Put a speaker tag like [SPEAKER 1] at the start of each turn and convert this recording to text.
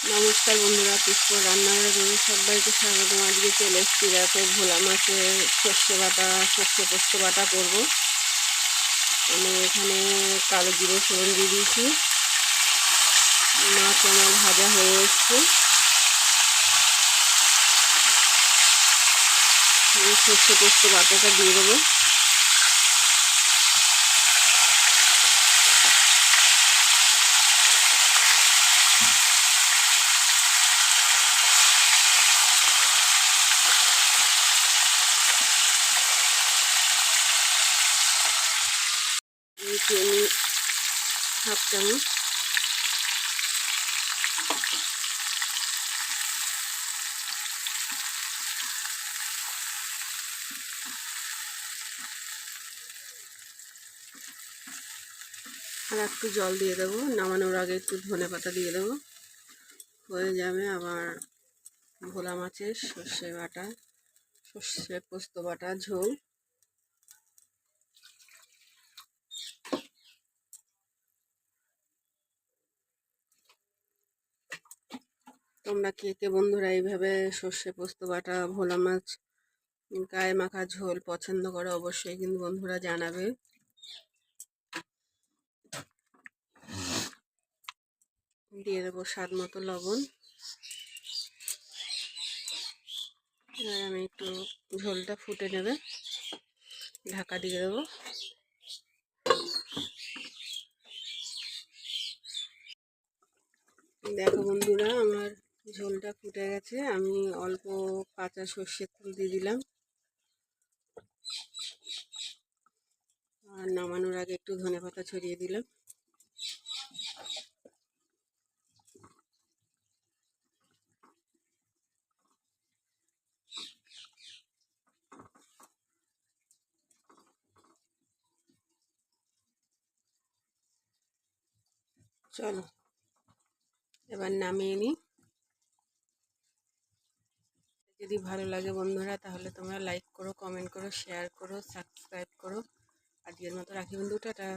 [SPEAKER 1] নমস্কার বন্ধুরা, পুষ্প রান্নাঘরে তোমাদের সবাইকে স্বাগতম। আজকে চলে এসেছি, দেখো ভোলা মাছের সর্ষে বাটা, সর্ষে পোস্ত বাটা করবো। আমি এখানে কালো জিরে ফোড়ন দিয়ে দিয়েছি। মাছ আমার ভাজা হয়ে এসছে। সর্ষে পোস্ত বাটাটা দিয়ে দেবো। আমি হাফ চামচ আর একটু জল দিয়ে দেবো। নামানোর আগে একটু ধনেপাতা দিয়ে দেবো। হয়ে যাবে আমার ভোলা মাছের সর্ষে বাটা, সর্ষে পোস্ত বাটা ঝোল। তোমরা কে কে বন্ধুরা এইভাবে সর্ষে পোস্ত বাটা ভোলা মাছ গায়ে মাখা ঝোল পছন্দ করো? অবশ্যই কিন্তু বন্ধুরা জানাবে। দিয়ে দেবো স্বাদ মতো লবণ। এবার আমি একটু ঝোলটা ফুটে নেবে, ঢাকা দিয়ে দেবো। দেখো বন্ধুরা, আমার ঝোলটা ফুটে গেছে। আমি অল্প কাঁচা সর্ষের তেল দিয়ে দিলাম। আর নামানোর আগে একটু ধনেপাতা ছড়িয়ে দিলাম। চলো এবার নামিয়ে নিই। যদি ভালো লাগে বন্ধুরা, তাহলে তোমরা লাইক করো, কমেন্ট করো, শেয়ার করো, সাবস্ক্রাইব করো। আজকের মতো রাখি বন্ধু, টাটা।